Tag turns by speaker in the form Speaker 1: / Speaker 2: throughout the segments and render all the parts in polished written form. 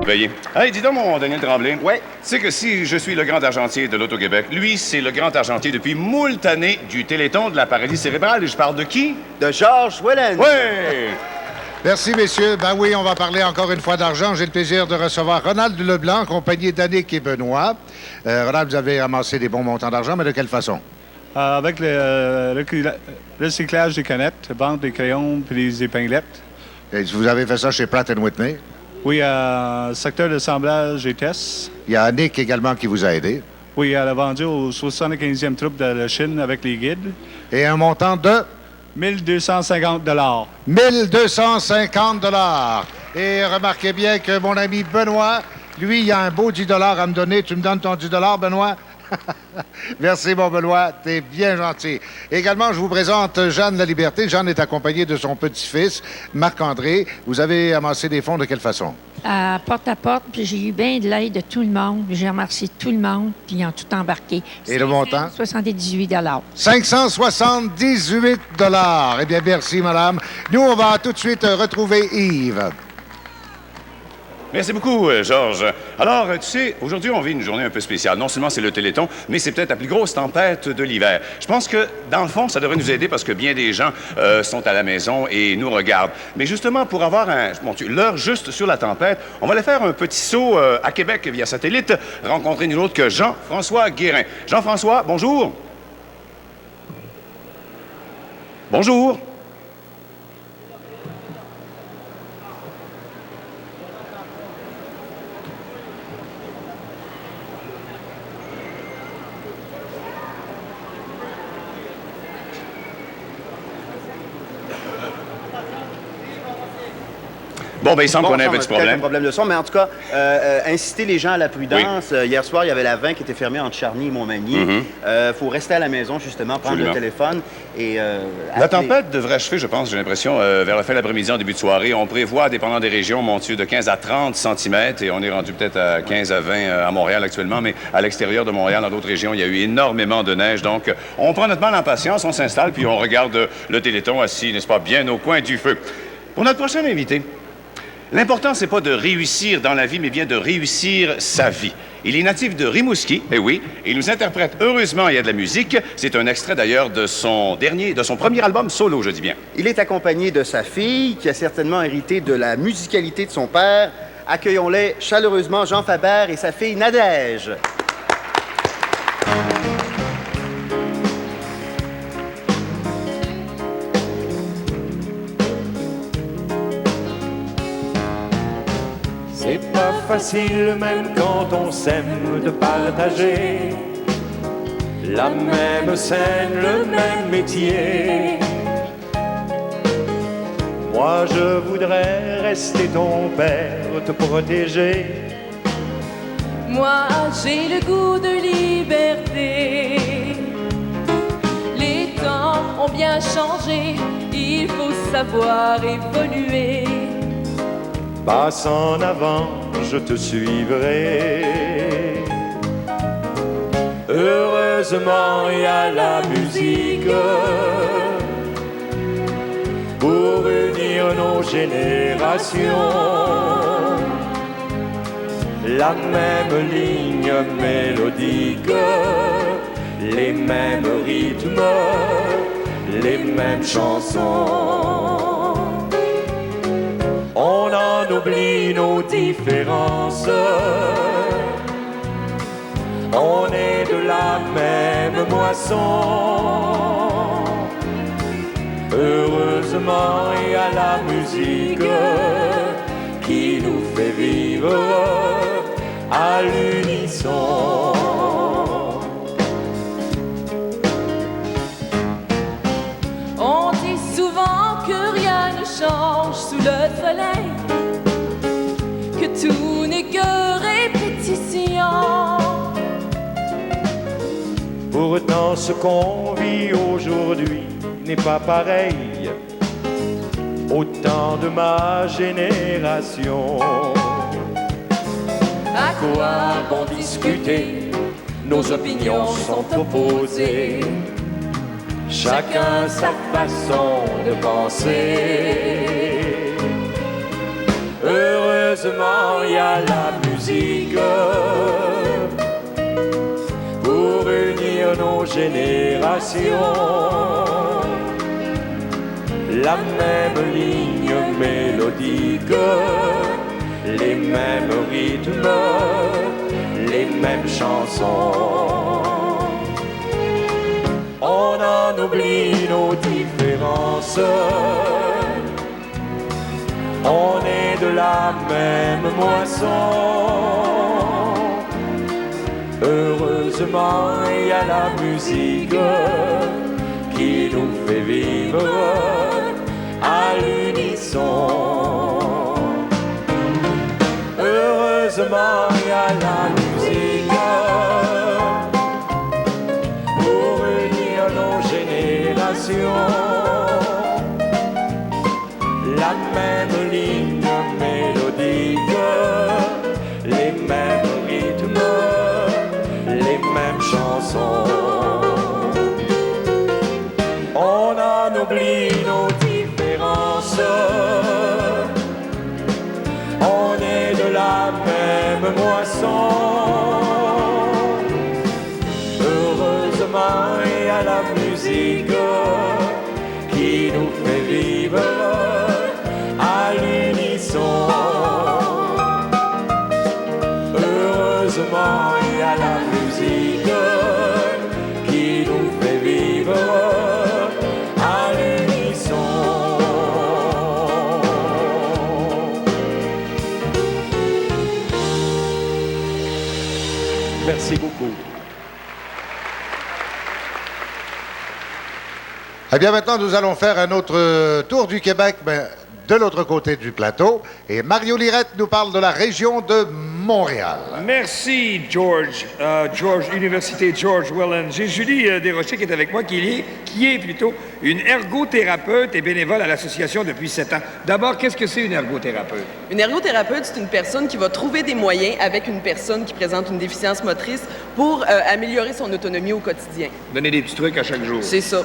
Speaker 1: Veuillez. Hey, dis donc, mon Daniel Tremblay.
Speaker 2: Ouais.
Speaker 1: Tu sais que si je suis le grand argentier de l'Auto-Québec, lui, c'est le grand argentier depuis moult années du Téléthon de la paralysie cérébrale. Et je parle de qui?
Speaker 2: De Georges Wellen.
Speaker 1: Ouais!
Speaker 3: Merci, messieurs. Ben oui, on va parler encore une fois d'argent. J'ai le plaisir de recevoir Ronald Leblanc, accompagné d'Annick et Benoît. Ronald, vous avez amassé des bons montants d'argent, mais de quelle façon?
Speaker 4: Avec le recyclage des canettes, vente des crayons puis des épinglettes.
Speaker 3: Et vous avez fait ça chez Pratt & Whitney.
Speaker 4: Oui, secteur d'assemblage et tests.
Speaker 3: Il y a Annick également qui vous a aidé.
Speaker 4: Oui, elle a vendu au 75e troupe de la Chine avec les guides.
Speaker 3: Et un montant de
Speaker 4: 1250
Speaker 3: 1250 $. Et remarquez bien que mon ami Benoît, lui, il a un beau 10 $ à me donner. Tu me donnes ton 10 $, Benoît? Merci, mon Benoît. T'es bien gentil. Également, je vous présente Jeanne La Liberté. Jeanne est accompagnée de son petit-fils, Marc-André. Vous avez amassé des fonds de quelle façon?
Speaker 5: À porte, puis j'ai eu bien de l'aide de tout le monde. J'ai remercié tout le monde, puis ils ont tout embarqué.
Speaker 3: Et le montant?
Speaker 5: 78
Speaker 3: 578 $. Eh bien, merci, madame. Nous, on va tout de suite retrouver Yves.
Speaker 1: Merci beaucoup, Georges. Alors, tu sais, aujourd'hui, on vit une journée un peu spéciale. Non seulement c'est le Téléthon, mais c'est peut-être la plus grosse tempête de l'hiver. Je pense que, dans le fond, ça devrait nous aider parce que bien des gens sont à la maison et nous regardent. Mais justement, pour avoir l'heure juste sur la tempête, on va aller faire un petit saut à Québec via satellite, rencontrer nul autre que Jean-François Guérin. Jean-François, bonjour. Bonjour. Bon, ben il semble qu'on a un petit problème.
Speaker 2: Un problème de son, mais en tout cas, inciter les gens à la prudence. Oui. Hier soir, il y avait la 20 qui était fermée entre Charny et Montmagny. Faut rester à la maison, justement, prendre le téléphone et...
Speaker 1: la tempête devrait achever, je pense, j'ai l'impression, vers la fin de l'après-midi, en début de soirée. On prévoit, dépendant des régions, monter de 15 à 30 cm et on est rendu peut-être à 15 à 20 à Montréal actuellement, mais à l'extérieur de Montréal, dans d'autres régions, il y a eu énormément de neige. Donc, on prend notre mal en patience, on s'installe, puis on regarde le Téléthon assis, n'est-ce pas, bien au coin du feu. Pour notre prochain invité, l'important, c'est pas de réussir dans la vie, mais bien de réussir sa vie. Il est natif de Rimouski, eh oui, et il nous interprète Heureusement, il y a de la musique. C'est un extrait d'ailleurs de son premier album solo, je dis bien.
Speaker 2: Il est accompagné de sa fille, qui a certainement hérité de la musicalité de son père. Accueillons-les chaleureusement, Jean Faber et sa fille Nadège.
Speaker 6: C'est pas facile, même quand on s'aime, de partager la même scène, le même métier. Moi, je voudrais rester ton père, te protéger.
Speaker 7: Moi, j'ai le goût de liberté. Les temps ont bien changé, il faut savoir évoluer.
Speaker 6: Passe en avant, je te suivrai. Heureusement, il y a la musique pour unir nos générations. La même ligne mélodique, les mêmes rythmes, les mêmes chansons. On en oublie nos différences. On est de la même moisson. Heureusement, il y a la musique qui nous fait vivre à l'unisson.
Speaker 7: On dit souvent que rien ne change sous le soleil, que tout n'est que répétition.
Speaker 6: Pourtant, ce qu'on vit aujourd'hui n'est pas pareil au temps de ma génération.
Speaker 7: À quoi bon discuter?
Speaker 6: Nos opinions sont opposées. Chacun sa façon de penser. Heureusement, il y a la musique pour unir nos générations. La même ligne mélodique, les mêmes rythmes, les mêmes chansons. On en oublie nos différences, on est de la même moisson. Heureusement, il y a la musique qui nous fait vivre à l'unisson. Heureusement, il y a la musique pour unir nos générations. La même ligne mélodique, les mêmes rythmes, les mêmes chansons. On en oublie nos différences, on est de la même moisson. Heureusement, il y a la musique qui nous fait vivre à l'unisson. Heureusement, il y a la musique qui nous fait vivre à l'unisson. Merci beaucoup.
Speaker 3: Eh bien, maintenant, nous allons faire un autre tour du Québec, mais de l'autre côté du plateau. Et Mario Lirette nous parle de la région de Montréal.
Speaker 8: Merci, George. Université George Welland. J'ai Julie Desrochers qui est avec moi, qui est plutôt une ergothérapeute et bénévole à l'association depuis 7 ans. D'abord, qu'est-ce que c'est une ergothérapeute?
Speaker 9: Une ergothérapeute, c'est une personne qui va trouver des moyens avec une personne qui présente une déficience motrice pour améliorer son autonomie au quotidien.
Speaker 8: Donner des petits trucs à chaque jour.
Speaker 9: C'est ça.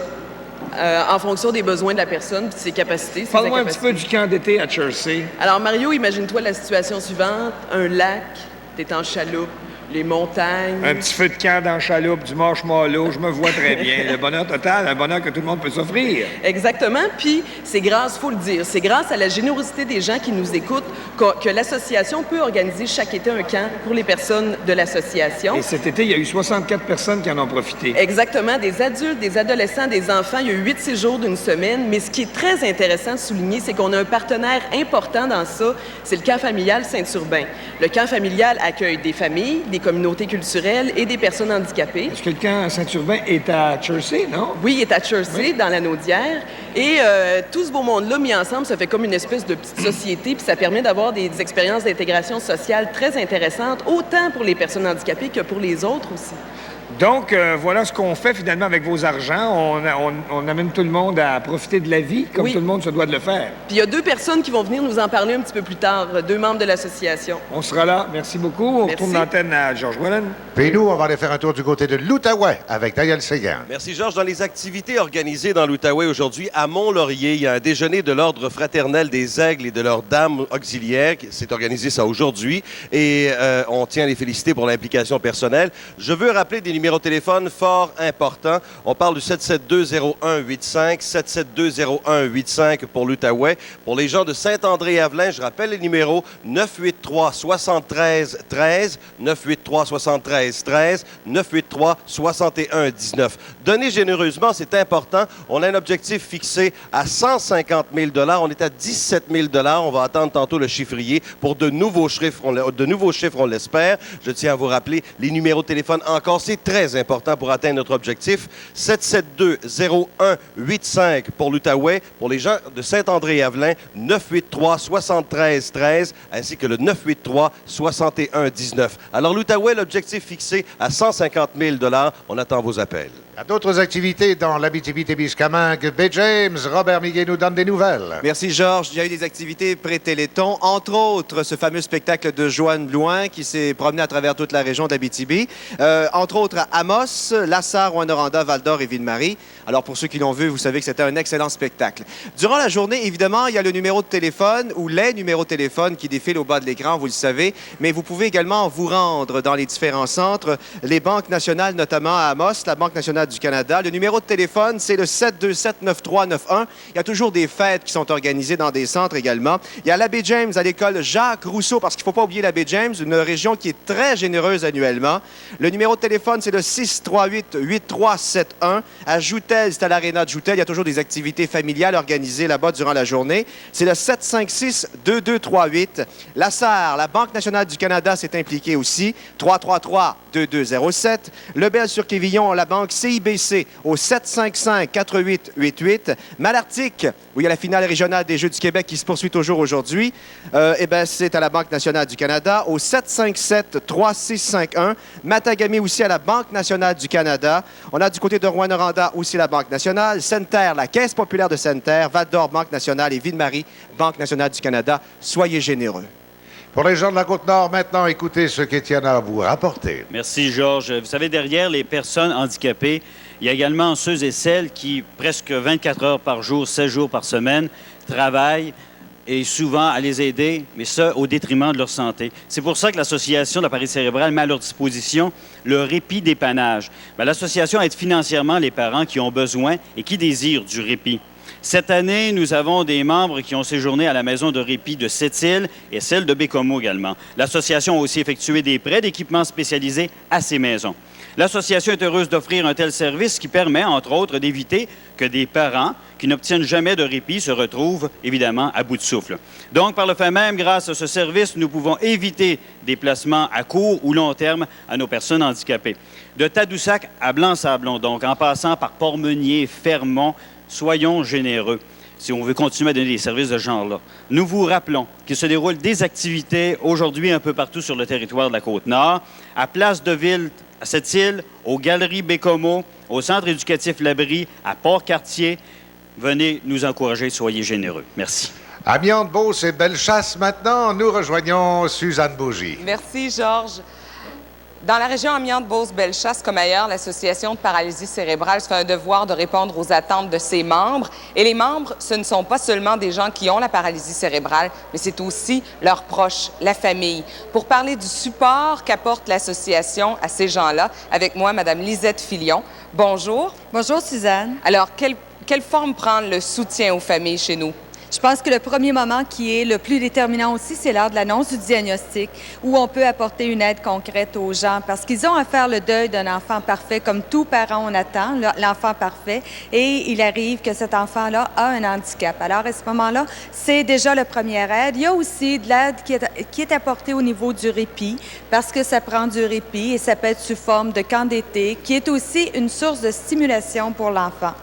Speaker 9: En fonction des besoins de la personne et de ses capacités.
Speaker 8: Parle-moi un petit peu du camp d'été à Chersey.
Speaker 9: Alors, Mario, imagine-toi la situation suivante. Un lac, t'es en chaloupe, les montagnes.
Speaker 8: Un petit feu de camp dans la chaloupe, du marshmallow, je me vois très bien. Le bonheur total, un bonheur que tout le monde peut s'offrir.
Speaker 9: Exactement. Puis, c'est grâce, faut le dire, c'est grâce à la générosité des gens qui nous écoutent que l'association peut organiser chaque été un camp pour les personnes de l'association.
Speaker 8: Et cet été, il y a eu 64 personnes qui en ont profité.
Speaker 9: Exactement. Des adultes, des adolescents, des enfants. Il y a eu 8 séjours d'une semaine. Mais ce qui est très intéressant de souligner, c'est qu'on a un partenaire important dans ça. C'est le camp familial Saint-Urbain. Le camp familial accueille des familles, des communautés culturelles et des personnes handicapées.
Speaker 8: Est-ce que le camp Saint-Urbain est à Chersey, non?
Speaker 9: Oui, il est à Chersey, dans la Naudière. Et tout ce beau monde-là mis ensemble, ça fait comme une espèce de petite société, puis ça permet d'avoir des expériences d'intégration sociale très intéressantes, autant pour les personnes handicapées que pour les autres aussi.
Speaker 8: Donc, voilà ce qu'on fait finalement avec vos argents. On amène tout le monde à profiter de la vie, comme
Speaker 9: oui.
Speaker 8: Tout le monde se doit de le faire.
Speaker 9: Puis il y a 2 personnes qui vont venir nous en parler un petit peu plus tard, 2 membres de l'association.
Speaker 8: On sera là. Merci beaucoup. On retourne l'antenne à George Welland.
Speaker 3: Puis nous, on va aller faire un tour du côté de l'Outaouais avec Daniel Séguin.
Speaker 10: Merci, Georges. Dans les activités organisées dans l'Outaouais aujourd'hui, à Mont-Laurier, il y a un déjeuner de l'Ordre fraternel des Aigles et de leurs dames auxiliaires. C'est organisé ça aujourd'hui. Et on tient à les féliciter pour l'implication personnelle. Je veux rappeler des numéros de téléphone fort importants. On parle du 772-0185, 772-0185 pour l'Outaouais. Pour les gens de Saint-André-Avelin, je rappelle les numéros 983-73-13, 983-73-13, 983-61-19. Donnez généreusement, c'est important. On a un objectif fixé à 150 000 $. On est à 17 000 $. On va attendre tantôt le chiffrier pour de nouveaux chiffres, on l'espère. Je tiens à vous rappeler les numéros de téléphone encore. C'est très important pour atteindre notre objectif. 772-0185 pour l'Outaouais. Pour les gens de Saint-André-Avelin, 983-73-13 ainsi que le 983-61-19. Alors, l'Outaouais, l'objectif fixé à 150 000 $. On attend vos appels.
Speaker 3: D'autres activités dans l'Abitibi-Témiscamingue. B. James, Robert Miguet nous donne des nouvelles.
Speaker 11: Merci, Georges. Il y a eu des activités pré-Téléthon, entre autres ce fameux spectacle de Joanne Blouin qui s'est promené à travers toute la région d'Abitibi. Entre autres à Amos, Lassar, Rouyn-Noranda, Val-d'Or et Ville-Marie. Alors, pour ceux qui l'ont vu, vous savez que c'était un excellent spectacle. Durant la journée, évidemment, il y a le numéro de téléphone ou les numéros de téléphone qui défilent au bas de l'écran, vous le savez. Mais vous pouvez également vous rendre dans les différents centres, les banques nationales, notamment à Amos, la Banque nationale du Canada. Le numéro de téléphone, c'est le 727-9391. Il y a toujours des fêtes qui sont organisées dans des centres également. Il y a l'Abbé James à l'école Jacques-Rousseau, parce qu'il ne faut pas oublier l'Abbé James, une région qui est très généreuse annuellement. Le numéro de téléphone, c'est le 638-8371. À Joutel, c'est à l'Aréna de Joutel. Il y a toujours des activités familiales organisées là-bas durant la journée. C'est le 756-2238. La SAR, la Banque nationale du Canada, s'est impliquée aussi. 333-2207. Lebel-sur-Quévillon, la Banque CIBC au 755-4888. Malartic, où il y a la finale régionale des Jeux du Québec qui se poursuit toujours aujourd'hui, c'est à la Banque nationale du Canada au 757-3651. Matagami aussi à la Banque nationale du Canada. On a du côté de Rouyn-Noranda aussi la Banque nationale. Sainte-Terre, la Caisse populaire de Sainte-Terre. Val-d'Or, Banque nationale. Et Ville-Marie, Banque nationale du Canada. Soyez généreux.
Speaker 3: Pour les gens de la Côte-Nord, maintenant, écoutez ce qu'Étienne a à vous rapporter.
Speaker 12: Merci, Georges. Vous savez, derrière les personnes handicapées, il y a également ceux et celles qui, presque 24 heures par jour, 16 jours par semaine, travaillent et souvent à les aider, mais ça au détriment de leur santé. C'est pour ça que l'Association de la paralysie cérébrale met à leur disposition le répit dépannage. L'association aide financièrement les parents qui ont besoin et qui désirent du répit. Cette année, nous avons des membres qui ont séjourné à la maison de répit de Sept-Îles et celle de Bécomo également. L'association a aussi effectué des prêts d'équipements spécialisés à ces maisons. L'association est heureuse d'offrir un tel service qui permet, entre autres, d'éviter que des parents qui n'obtiennent jamais de répit se retrouvent, évidemment, à bout de souffle. Donc, par le fait même, grâce à ce service, nous pouvons éviter des placements à court ou long terme à nos personnes handicapées. De Tadoussac à Blanc-Sablon, donc, en passant par Port-Meunier, Fermont, soyons généreux si on veut continuer à donner des services de ce genre-là. Nous vous rappelons qu'il se déroule des activités aujourd'hui un peu partout sur le territoire de la Côte-Nord, à Place de Ville, à Sept-Îles, aux Galeries Bécomo, au Centre éducatif Labrie, à Port-Cartier. Venez nous encourager, soyez généreux. Merci.
Speaker 3: Amiante-Beauce et Bellechasse, maintenant, nous rejoignons Suzanne Bougie.
Speaker 9: Merci, Georges. Dans la région Amiante-Beauce-Bellechasse, comme ailleurs, l'Association de paralysie cérébrale se fait un devoir de répondre aux attentes de ses membres. Et les membres, ce ne sont pas seulement des gens qui ont la paralysie cérébrale, mais c'est aussi leurs proches, la famille. Pour parler du support qu'apporte l'association à ces gens-là, avec moi, Mme Lisette Filion. Bonjour.
Speaker 13: Bonjour, Suzanne.
Speaker 9: Alors, quelle forme prend le soutien aux familles chez nous?
Speaker 13: Je pense que le premier moment qui est le plus déterminant aussi, c'est lors de l'annonce du diagnostic, où on peut apporter une aide concrète aux gens, parce qu'ils ont à faire le deuil d'un enfant parfait, comme tout parent on attend, l'enfant parfait, et il arrive que cet enfant-là a un handicap. Alors, à ce moment-là, c'est déjà la première aide. Il y a aussi de l'aide qui est apportée au niveau du répit, parce que ça prend du répit, et ça peut être sous forme de camp d'été, qui est aussi une source de stimulation pour l'enfant.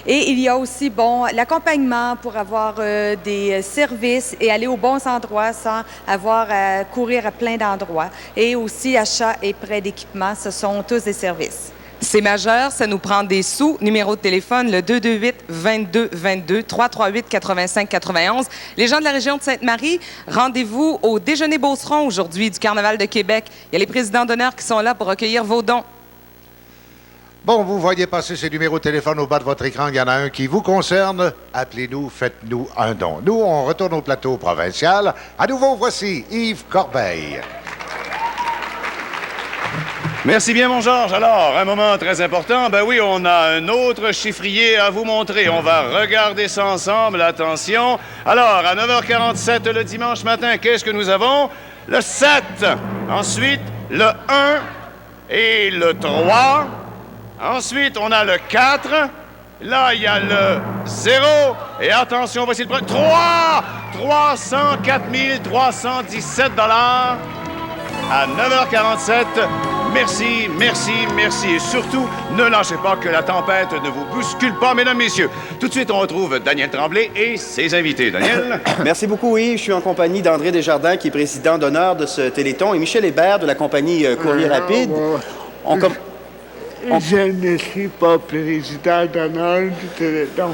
Speaker 13: Et il y a aussi, l'accompagnement pour avoir des services et aller aux bons endroits sans avoir à courir à plein d'endroits. Et aussi achat et prêt d'équipement, ce sont tous des services.
Speaker 9: C'est majeur, ça nous prend des sous. Numéro de téléphone, le 228-2222, 338-85-91. Les gens de la région de Sainte-Marie, rendez-vous au déjeuner Beauceron aujourd'hui du Carnaval de Québec. Il y a les présidents d'honneur qui sont là pour recueillir vos dons.
Speaker 3: Bon, vous voyez passer ces numéros de téléphone au bas de votre écran. Il y en a un qui vous concerne. Appelez-nous, faites-nous un don. Nous, on retourne au plateau provincial. À nouveau, voici Yves Corbeil.
Speaker 1: Merci bien, mon Georges. Alors, un moment très important. Ben oui, on a un autre chiffrier à vous montrer. On va regarder ça ensemble. Attention. Alors, à 9h47 le dimanche matin, qu'est-ce que nous avons? Le 7. Ensuite, le 1 et le 3. Ensuite, on a le 4. Là, il y a le 0. Et attention, voici le premier. 3! 304 317 $ à 9h47. Merci, merci, merci. Et surtout, ne lâchez pas que la tempête ne vous bouscule pas, mesdames, messieurs. Tout de suite, on retrouve Daniel Tremblay et ses invités. Daniel?
Speaker 2: Merci beaucoup, oui. Je suis en compagnie d'André Desjardins, qui est président d'honneur de ce Téléthon, et Michel Hébert de la compagnie Courrier Rapide.
Speaker 14: Je ne suis pas président d'honneur du Téléthon.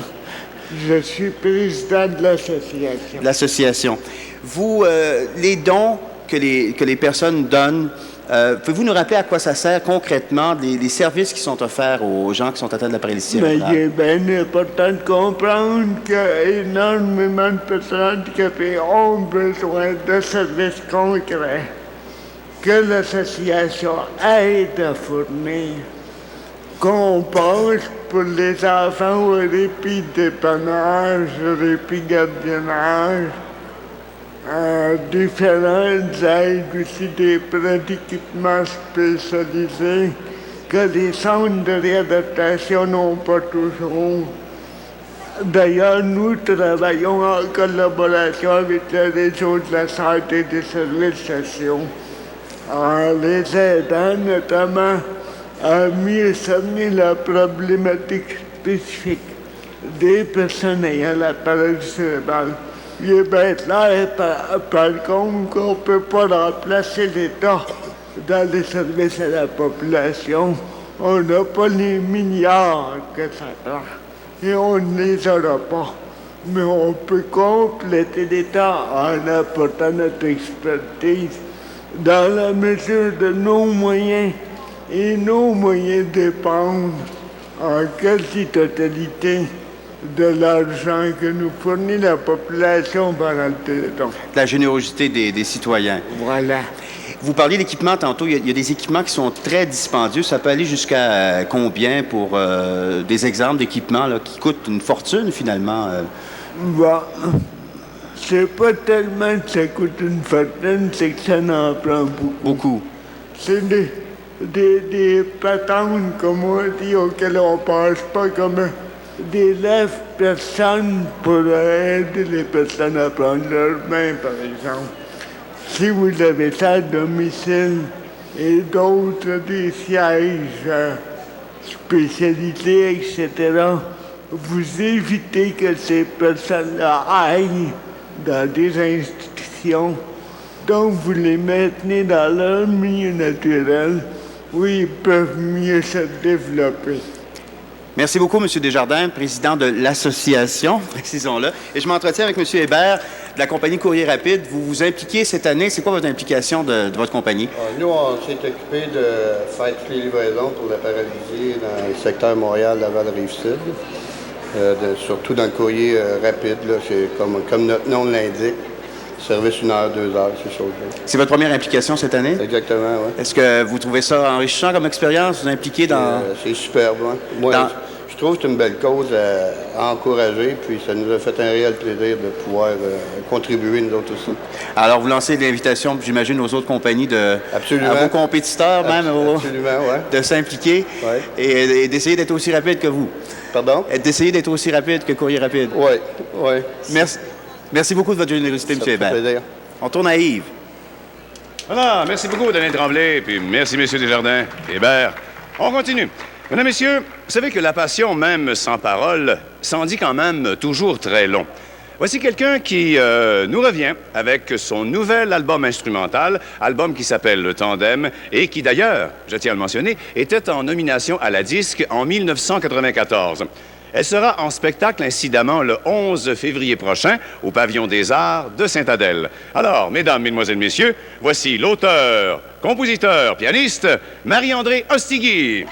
Speaker 14: Je suis président de l'association.
Speaker 2: L'association. Vous, les dons que les personnes donnent, pouvez-vous nous rappeler à quoi ça sert concrètement, les services qui sont offerts aux gens qui sont atteints de la paralysie
Speaker 14: Mais
Speaker 2: cérébrale?
Speaker 14: il est bien important de comprendre qu'énormément de personnes handicapées ont besoin de services concrets que l'association aide à fournir. Qu'on pense pour les enfants au répit dépannage, au répit gardiennage, différentes aides aussi, des prêts d'équipements spécialisés que les centres de réadaptation n'ont pas toujours. D'ailleurs, nous travaillons en collaboration avec le réseau de la santé et des services sociaux, en les aidant notamment à mieux cerner la problématique spécifique des personnes ayant la paralysie cérébrale. Il est bien clair, par contre, qu'on ne peut pas remplacer l'État dans les services à la population. On n'a pas les milliards que ça prend et on ne les aura pas. Mais on peut compléter l'État en apportant notre expertise dans la mesure de nos moyens. Et nos moyens dépendent en quasi-totalité de l'argent que nous fournit la population pendant le Téléthon.
Speaker 2: La générosité des citoyens.
Speaker 14: Voilà.
Speaker 2: Vous parliez d'équipements tantôt. Il y a des équipements qui sont très dispendieux. Ça peut aller jusqu'à combien pour des exemples d'équipements là, qui coûtent une fortune finalement?
Speaker 14: Bon, c'est pas tellement que ça coûte une fortune, c'est que ça en prend beaucoup.
Speaker 2: Beaucoup.
Speaker 14: C'est des patentes, comme on dit, auxquelles on pense pas, comme des lève-personnes pour aider les personnes à prendre leurs mains, par exemple. Si vous avez ça à domicile et d'autres, des sièges spécialisés, etc., vous évitez que ces personnes-là aillent dans des institutions. Donc, vous les maintenez dans leur milieu naturel où ils peuvent mieux se développer.
Speaker 2: Merci beaucoup, M. Desjardins, président de l'association, précisons-le. Et je m'entretiens avec M. Hébert de la compagnie Courrier Rapide. Vous vous impliquez cette année. C'est quoi votre implication de votre compagnie?
Speaker 15: Nous, on s'est occupé de faire toutes les livraisons pour la paralysie dans le secteur Montréal, Laval, Rive-Sud. Surtout dans le courrier rapide, là, c'est comme notre nom l'indique. Service 1 heure, 2 heures, ces choses-là.
Speaker 2: C'est votre première implication cette année?
Speaker 15: Exactement, oui.
Speaker 2: Est-ce que vous trouvez ça enrichissant comme expérience? Vous impliquez dans...
Speaker 15: C'est superbe, oui. Moi, je trouve que c'est une belle cause à encourager, puis ça nous a fait un réel plaisir de pouvoir contribuer, nous autres aussi.
Speaker 2: Alors, vous lancez l'invitation, j'imagine, aux autres compagnies,
Speaker 15: Absolument.
Speaker 2: à vos compétiteurs même,
Speaker 15: Absolument, oui.
Speaker 2: de s'impliquer et d'essayer d'être aussi rapide que vous.
Speaker 15: Pardon?
Speaker 2: D'essayer d'être aussi rapide que Courrier Rapide.
Speaker 15: Oui, oui.
Speaker 2: Merci beaucoup de votre générosité, M. Hébert.
Speaker 15: Plaisir.
Speaker 2: On tourne à Yves.
Speaker 1: Voilà, merci beaucoup, Denis Tremblay, puis merci, M. Desjardins. Hébert, on continue. Mesdames, Messieurs, vous savez que la passion, même sans parole, s'en dit quand même toujours très long. Voici quelqu'un qui nous revient avec son nouvel album instrumental, album qui s'appelle Le Tandem, et qui d'ailleurs, je tiens à le mentionner, était en nomination à la disque en 1994. Elle sera en spectacle, incidemment, le 11 février prochain au Pavillon des Arts de Sainte-Adèle. Alors, mesdames, mesdemoiselles, messieurs, voici l'auteur, compositeur, pianiste, Marie-André Ostigui.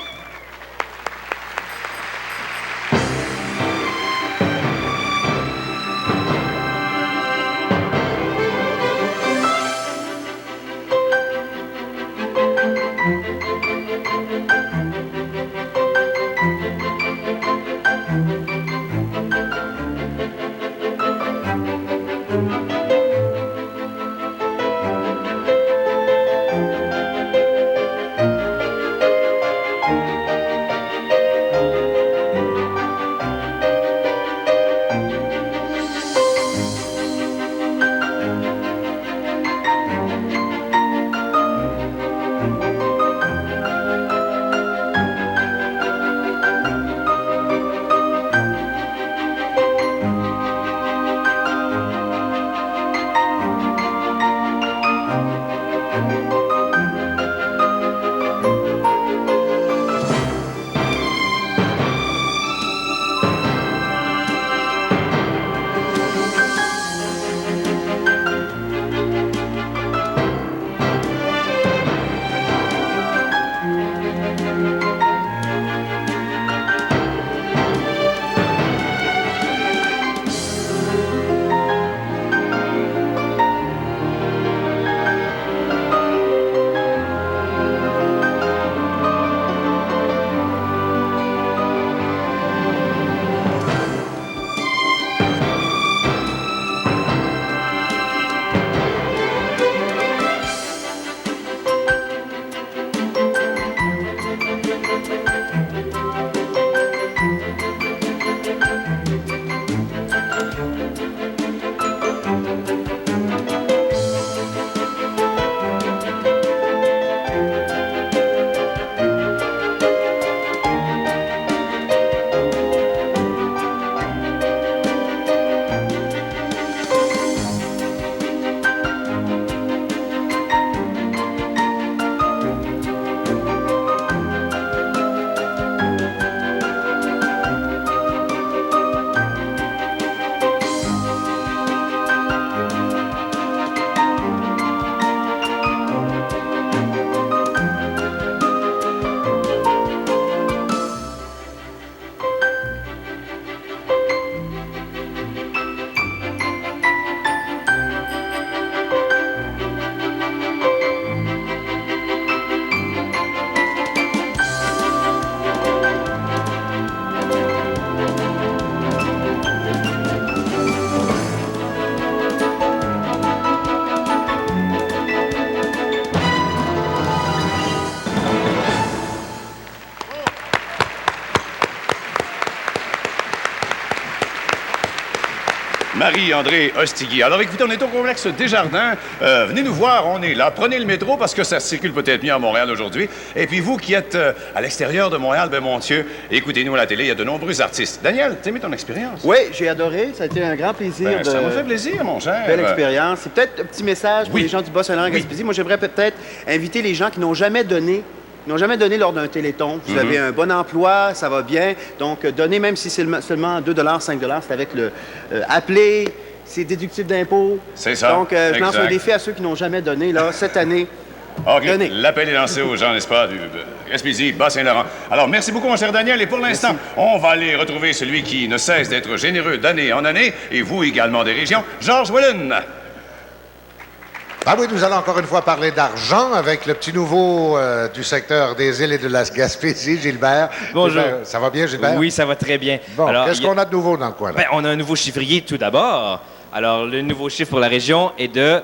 Speaker 1: Marie-André Ostigui. Alors écoutez, on est au complexe Desjardins. Venez nous voir, on est là. Prenez le métro parce que ça circule peut-être mieux à Montréal aujourd'hui. Et puis vous qui êtes à l'extérieur de Montréal, ben mon Dieu, écoutez-nous à la télé, il y a de nombreux artistes. Daniel, t'as aimé ton expérience?
Speaker 2: Oui, j'ai adoré. Ça a été un grand plaisir.
Speaker 1: Ben, ça m'a fait plaisir, mon cher.
Speaker 2: Belle expérience. C'est peut-être un petit message pour
Speaker 1: Oui.
Speaker 2: les gens du Bas-Saint-Laurent Gaspésie. Moi, j'aimerais peut-être inviter les gens qui n'ont jamais donné lors d'un téléthon. Vous avez un bon emploi, ça va bien. Donc, donnez même si c'est seulement 2 5 c'est avec le appelez, c'est déductible d'impôt.
Speaker 1: C'est ça.
Speaker 2: Donc, je lance un
Speaker 1: Exact.
Speaker 2: défi à ceux qui n'ont jamais donné, là, cette année.
Speaker 1: OK.
Speaker 2: Donnez.
Speaker 1: L'appel est lancé aux gens, n'est-ce pas, du Gaspésie, Bas-Saint-Laurent. Alors, merci beaucoup, mon cher Daniel. Et pour l'instant, on va aller retrouver celui qui ne cesse d'être généreux d'année en année, et vous également des régions, Georges Wellen.
Speaker 3: Ah oui, nous allons encore une fois parler d'argent avec le petit nouveau du secteur des îles et de la Gaspésie, Gilbert.
Speaker 16: Bonjour.
Speaker 3: Gilbert, ça va bien, Gilbert?
Speaker 16: Oui, ça va très bien.
Speaker 3: Bon,
Speaker 16: Alors,
Speaker 3: qu'est-ce qu'on a de nouveau dans le coin, là?
Speaker 16: Ben, on a un nouveau chiffrier tout d'abord. Alors, le nouveau chiffre pour la région est de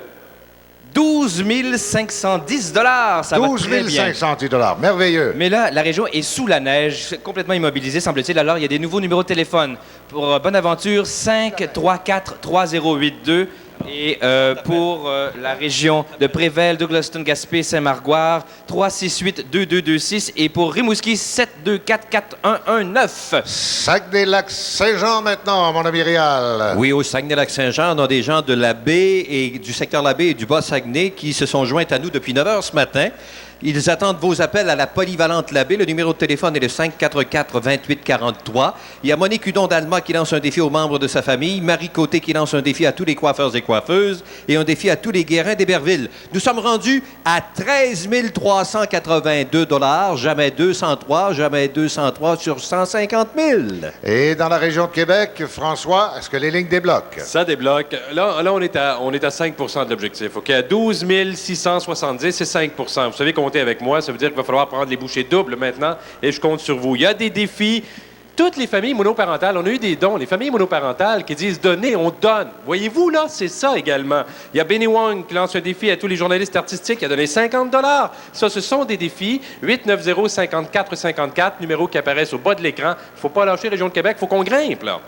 Speaker 16: 12 510 $. Ça
Speaker 3: 12
Speaker 16: va très bien.
Speaker 3: 510 $. Merveilleux.
Speaker 16: Mais là, la région est sous la neige, complètement immobilisée, semble-t-il. Alors, il y a des nouveaux numéros de téléphone. Pour Bonaventure, 534-3082. Et pour la région de Prével, Douglaston, Gaspé, Saint-Margoire, 368-2226. Et pour Rimouski, 724-4119.
Speaker 3: Saguenay-Lac-Saint-Jean maintenant, mon ami Réal.
Speaker 17: Oui, au Saguenay-Lac-Saint-Jean, on a des gens de la baie et du secteur de la baie et du Bas-Saguenay qui se sont joints à nous depuis 9 h ce matin. Ils attendent vos appels à la polyvalente Labbé. Le numéro de téléphone est le 544-2843. Il y a Monique Hudon-Dalma qui lance un défi aux membres de sa famille. Marie Côté qui lance un défi à tous les coiffeurs et coiffeuses. Et un défi à tous les guérins d'Héberville. Nous sommes rendus à 13 382 $. Jamais 203, jamais 203 sur 150 000.
Speaker 3: Et dans la région de Québec, François, est-ce que les lignes débloquent?
Speaker 18: Ça débloque. Là on est à 5 de l'objectif. OK, à 12 670, c'est 5 Vous savez, compter avec moi, ça veut dire qu'il va falloir prendre les bouchées doubles maintenant, et je compte sur vous. Il y a des défis. Toutes les familles monoparentales, on a eu des dons. Les familles monoparentales qui disent « donner, on donne ». Voyez-vous, là, c'est ça également. Il y a Benny Wong qui lance un défi à tous les journalistes artistiques. Il a donné 50 $. Ça, ce sont des défis. 890-54-54, numéros qui apparaissent au bas de l'écran. Il ne faut pas lâcher Région de Québec, il faut qu'on grimpe, là.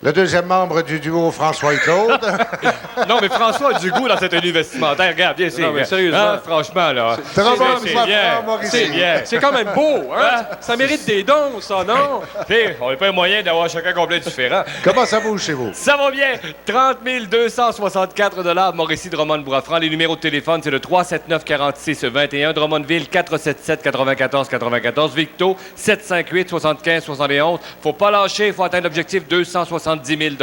Speaker 3: Le deuxième membre du duo, François et Claude.
Speaker 19: Non, mais François a du goût dans cette tenue vestimentaire. Regarde, bien, c'est...
Speaker 18: Non, mais sérieusement.
Speaker 19: Hein, franchement, là...
Speaker 3: C'est bien.
Speaker 19: C'est bien.
Speaker 18: C'est quand même beau, hein? Ça mérite des dons, ça, non?
Speaker 19: T'sais, on n'a pas un moyen d'avoir chacun complet différent.
Speaker 3: Comment ça bouge chez vous?
Speaker 19: Ça va bien. 30 264 $. Mauricie, Drummond-Bourg-Franc. Les numéros de téléphone, c'est le 379-46-21. Drummondville, 477-94-94. Victo, 758-75-71. Faut pas lâcher, il faut atteindre l'objectif 270 000 $.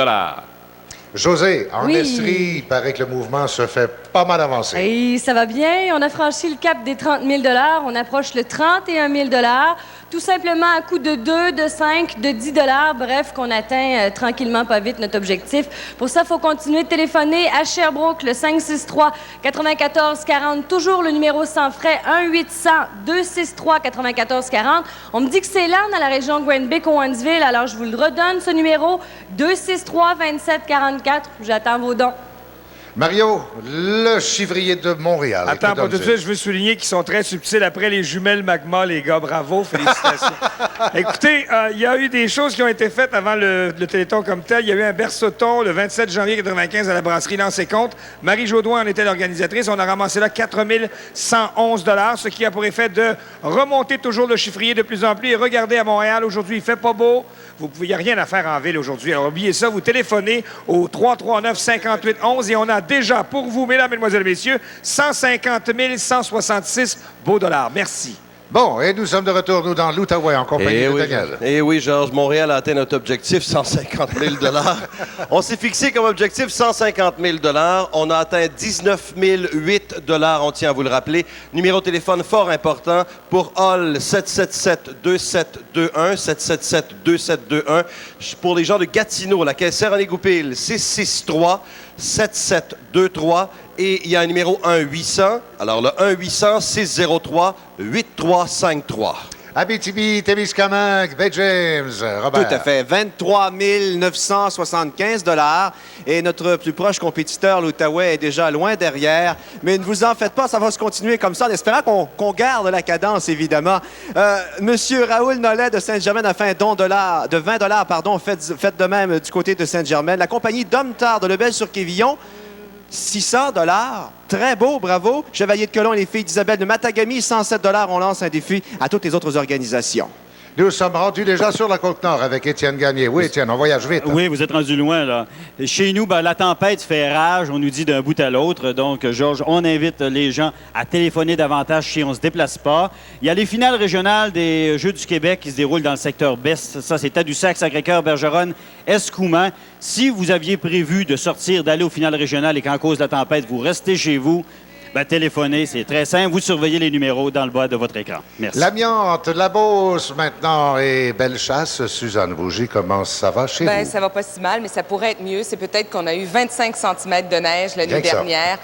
Speaker 3: José, en
Speaker 20: Oui.
Speaker 3: Estrie, il paraît que le mouvement se fait pas mal avancer.
Speaker 20: Et ça va bien. On a franchi le cap des 30 000 $. On approche le 31 000 $. Tout simplement à coup de 2, de 5, de 10 $. Bref, qu'on atteint tranquillement, pas vite, notre objectif. Pour ça, il faut continuer de téléphoner à Sherbrooke, le 563-9440. Toujours le numéro sans frais, 1-800-263-9440. On me dit que c'est lent dans la région de Granby-Cowansville, alors je vous le redonne, ce numéro, 263-2744. J'attends vos dons.
Speaker 3: Mario, le chiffrier de Montréal.
Speaker 8: Attends,
Speaker 3: Que
Speaker 8: pas tout de
Speaker 3: donne-t-il?
Speaker 8: suite, je veux souligner qu'ils sont très subtils après les jumelles Magma, les gars. Bravo, félicitations. Écoutez, il y a eu des choses qui ont été faites avant le Téléthon comme tel. Il y a eu un berceauton le 27 janvier 1995 à la brasserie Lancé Compte. Marie Jaudoin en était l'organisatrice. On a ramassé là 4 111 $, ce qui a pour effet de remonter toujours le chiffrier de plus en plus. Et regardez à Montréal, aujourd'hui, il fait pas beau. Il n'y a rien à faire en ville aujourd'hui. Alors, oubliez ça. Vous téléphonez au 339-5811 et on a déjà pour vous, mesdames, mesdemoiselles, messieurs, 150 166 beaux dollars. Merci.
Speaker 3: Bon, et nous sommes de retour, nous, dans l'Outaouais, en compagnie de Daniel.
Speaker 10: Eh oui, Georges, Montréal a atteint notre objectif, 150 000 $. On s'est fixé comme objectif 150 000 $. On a atteint 19 008 $, on tient à vous le rappeler. Numéro de téléphone fort important pour Hall, 777-2721, 777-2721. Pour les gens de Gatineau, la caissière en Égoupil, 663-7723. Et il y a un numéro 1-800. Alors, le 1-800-603-8353.
Speaker 3: Abitibi-Témiscamingue, Bay James, Robert.
Speaker 11: Tout à fait. 23 975 $ Et notre plus proche compétiteur, l'Outaouais, est déjà loin derrière. Mais ne vous en faites pas, ça va se continuer comme ça, en espérant qu'on garde la cadence, évidemment. Monsieur Raoul Nollet de Sainte-Germaine a fait un don de 20 $, pardon. Faites de même du côté de Sainte-Germaine. La compagnie Domtar de Lebel-sur-Quévillon, 600 $. Très beau, bravo. Chevalier de Colomb et les filles d'Isabelle de Matagami, 107 $. On lance un défi à toutes les autres organisations.
Speaker 3: Nous sommes rendus déjà sur la Côte-Nord avec Étienne Gagné. Oui, Étienne, on voyage vite.
Speaker 12: Oui, vous êtes rendu loin, là. Chez nous, la tempête fait rage, on nous dit d'un bout à l'autre. Donc, Georges, on invite les gens à téléphoner davantage si on ne se déplace pas. Il y a les finales régionales des Jeux du Québec qui se déroulent dans le secteur Best. Ça, c'est Tadoussac, Sacré-Cœur, Bergeronne, Escoumont. Si vous aviez prévu de sortir, d'aller aux finales régionales et qu'en cause de la tempête, vous restez chez vous, téléphonez, c'est très simple. Vous surveillez les numéros dans le bas de votre écran. Merci.
Speaker 3: L'Amiante, la Beauce maintenant et Bellechasse. Suzanne Bougie, comment ça va chez vous?
Speaker 9: Ça va pas si mal, mais ça pourrait être mieux. C'est peut-être qu'on a eu 25 cm de neige la nuit dernière.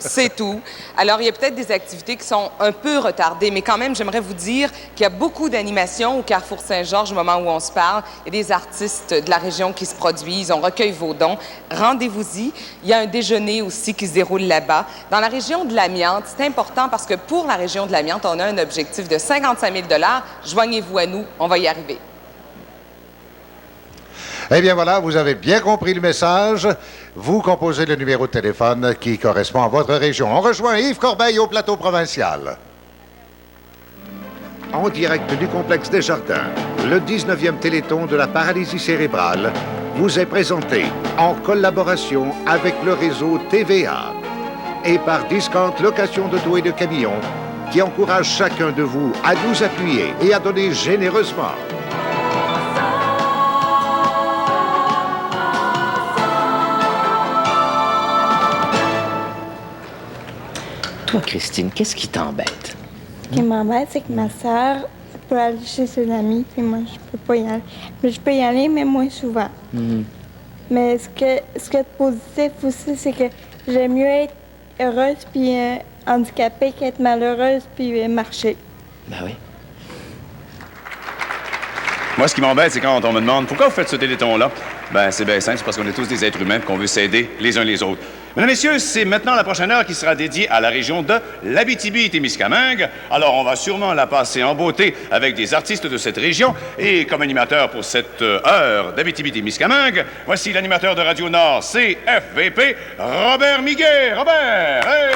Speaker 9: C'est tout. Alors, il y a peut-être des activités qui sont un peu retardées, mais quand même, j'aimerais vous dire qu'il y a beaucoup d'animations au Carrefour Saint-Georges au moment où on se parle. Il y a des artistes de la région qui se produisent. On recueille vos dons. Rendez-vous-y. Il y a un déjeuner aussi qui se déroule là-bas. Dans la région de l'Amiante, c'est important parce que pour la région de l'Amiante, on a un objectif de 55 000 $. Joignez-vous à nous. On va y arriver.
Speaker 3: Eh bien voilà, vous avez bien compris le message. Vous composez le numéro de téléphone qui correspond à votre région. On rejoint Yves Corbeil au plateau provincial.
Speaker 21: En direct du complexe des Jardins, le 19e Téléthon de la paralysie cérébrale vous est présenté en collaboration avec le réseau TVA et par Discount Location d'auto et de camions qui encourage chacun de vous à nous appuyer et à donner généreusement.
Speaker 22: Toi, Christine, qu'est-ce qui t'embête?
Speaker 23: Ce qui m'embête, c'est que ma sœur peut aller chez ses amis, puis moi, je peux pas y aller. Mais je peux y aller, mais moins souvent. Mais ce qui est positif aussi, c'est que j'aime mieux être heureuse puis handicapée qu'être malheureuse puis marcher.
Speaker 22: Ben oui.
Speaker 1: Moi, ce qui m'embête, c'est quand on me demande pourquoi vous faites ce téléthon-là. C'est bien simple, c'est parce qu'on est tous des êtres humains et qu'on veut s'aider les uns les autres. Mesdames, Messieurs, c'est maintenant la prochaine heure qui sera dédiée à la région de l'Abitibi-Témiscamingue. Alors, on va sûrement la passer en beauté avec des artistes de cette région. Et comme animateur pour cette heure d'Abitibi-Témiscamingue, voici l'animateur de Radio Nord CFVP, Robert Miguet. Robert! Hey!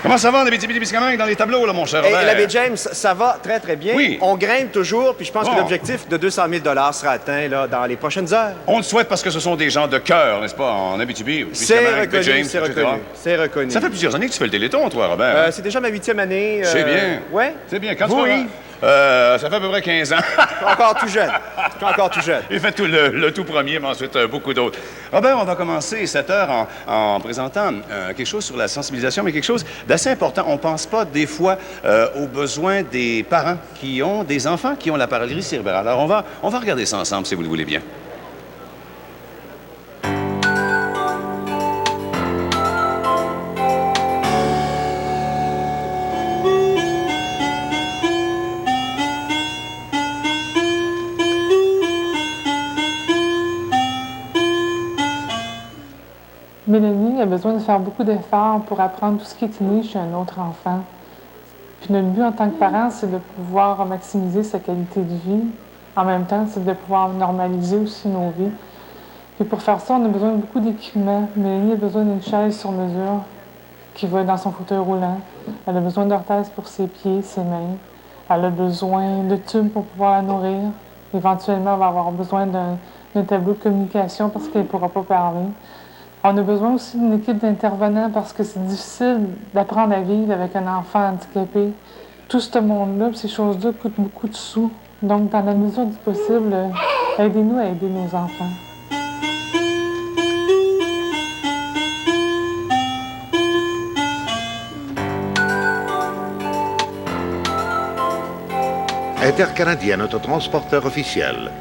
Speaker 1: Comment ça va en Abitibi-Témiscamingue dans les tableaux, là, mon cher Robert?
Speaker 11: Et la baie James, ça va très, très bien.
Speaker 1: Oui.
Speaker 11: On grimpe toujours, puis je pense que l'objectif de 200 000 $ sera atteint là, dans les prochaines heures.
Speaker 1: On le souhaite parce que ce sont des gens de cœur, n'est-ce pas, en Abitibi?
Speaker 11: C'est reconnu, c'est reconnu. C'est reconnu.
Speaker 1: Ça fait plusieurs années que tu fais le Téléthon, toi, Robert.
Speaker 11: C'est déjà ma 8e année.
Speaker 1: C'est bien.
Speaker 11: Ouais.
Speaker 1: C'est bien. Quand
Speaker 11: oui.
Speaker 1: Ça fait à peu près 15 ans.
Speaker 11: Je suis encore tout jeune.
Speaker 1: J'ai fait le tout premier, mais ensuite beaucoup d'autres. Robert, on va commencer cette heure en présentant quelque chose sur la sensibilisation, mais quelque chose d'assez important. On pense pas des fois aux besoins des parents qui ont des enfants qui ont la paralysie cérébrale. Alors, on va regarder ça ensemble, si vous le voulez bien.
Speaker 24: Mélanie a besoin de faire beaucoup d'efforts pour apprendre tout ce qui est inné chez un autre enfant. Puis notre but en tant que parents, c'est de pouvoir maximiser sa qualité de vie. En même temps, c'est de pouvoir normaliser aussi nos vies. Et pour faire ça, on a besoin de beaucoup d'équipements. Mélanie a besoin d'une chaise sur mesure qui va dans son fauteuil roulant. Elle a besoin d'orthèses pour ses pieds, ses mains. Elle a besoin de tubes pour pouvoir la nourrir. Éventuellement, elle va avoir besoin d'un tableau de communication parce qu'elle ne pourra pas parler. On a besoin aussi d'une équipe d'intervenants parce que c'est difficile d'apprendre à vivre avec un enfant handicapé. Tout ce monde-là, ces choses-là coûtent beaucoup de sous. Donc, dans la mesure du possible, aidez-nous à aider nos enfants.
Speaker 21: Intercanadien, notre transporteur officiel.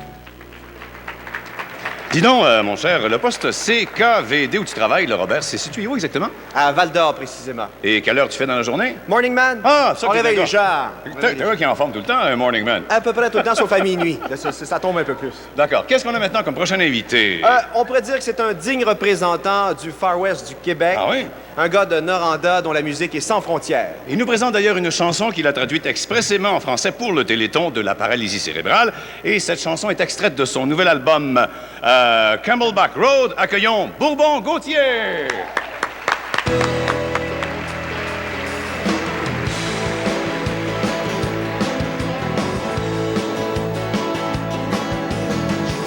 Speaker 1: Dis donc, mon cher, le poste CKVD où tu travailles, le Robert, c'est situé où exactement?
Speaker 11: À Val-d'Or, précisément.
Speaker 1: Et quelle heure tu fais dans la journée?
Speaker 11: Morning Man.
Speaker 1: Ah, ça,
Speaker 11: on
Speaker 1: ok,
Speaker 11: réveille les
Speaker 1: d'accord.
Speaker 11: gens.
Speaker 1: T'es un gars qui est en forme tout le temps, un morning man.
Speaker 11: À peu près tout le temps, sauf à minuit. Là, ça tombe un peu plus.
Speaker 1: D'accord. Qu'est-ce qu'on a maintenant comme prochain invité?
Speaker 11: On pourrait dire que c'est un digne représentant du Far West du Québec.
Speaker 1: Ah oui?
Speaker 11: Un gars de Noranda dont la musique est sans frontières.
Speaker 1: Il nous présente d'ailleurs une chanson qu'il a traduite expressément en français pour le Téléthon de la paralysie cérébrale. Et cette chanson est extraite de son nouvel album Camelback Road. Accueillons Bourbon-Gauthier.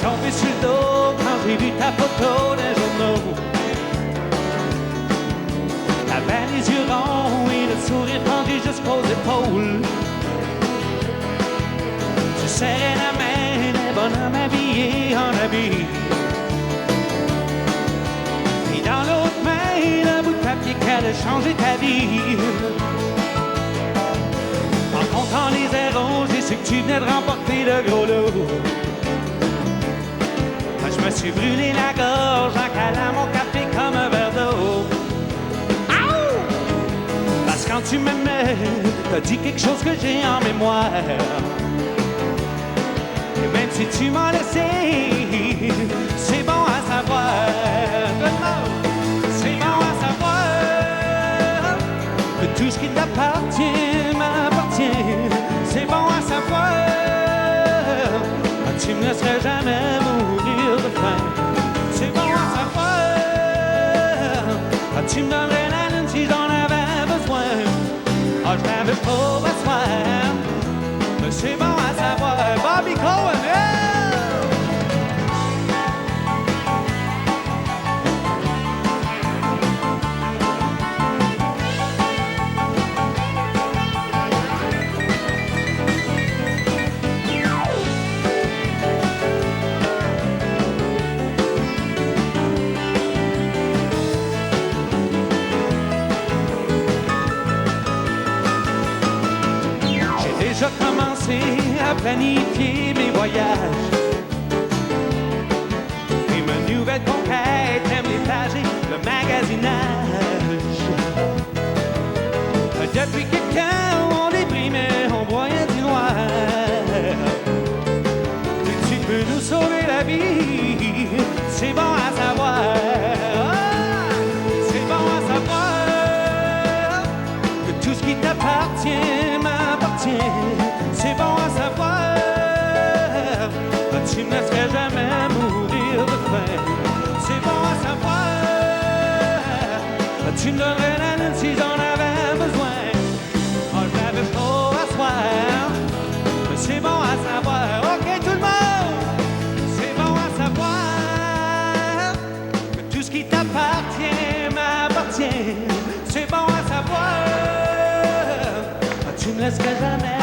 Speaker 4: Tombé sur le dos quand j'ai vu ta photo d'un journal. T'avais les yeux ronds et le sourire tendu jusqu'aux épaules. Tu serrais la main d'un bonhomme habillé en habit. Et dans l'autre main, le bout de papier qui allait changer ta vie. En comptant les zéros, j'ai su que tu venais de remporter le gros lot. Je me suis brûlé la gorge en calant mon café comme un verre d'eau. Parce que quand tu m'aimais, t'as dit quelque chose que j'ai en mémoire. Et même si tu m'as laissé, c'est bon à savoir. C'est bon à savoir que tout ce qui t'appartient m'appartient. C'est bon à savoir que tu me laisserais jamais mourir de faim. C'est bon à savoir que tu me donnerais la lune si j'en avais besoin. Ah, je n'avais pas besoin, mais c'est bon à savoir. Bobby Cohen, yeah! J'ai déjà commencé à planifier mes voyages. Et ma nouvelle conquête aime les plages et le magasinage. Depuis que quand on déprimait, on broyait du noir. Et tu peux nous sauver la vie, c'est bon à savoir. C'est bon à savoir que tout ce qui t'appartient m'appartient. C'est bon à savoir que tu ne me laisserais jamais mourir de faim. C'est bon à savoir que tu me donnerais la lune si j'en avais besoin. Oh, je l'avais pas à soir, mais c'est bon à savoir. Ok, tout le monde, c'est bon à savoir que tout ce qui t'appartient m'appartient. C'est bon à savoir que tu me laisserais jamais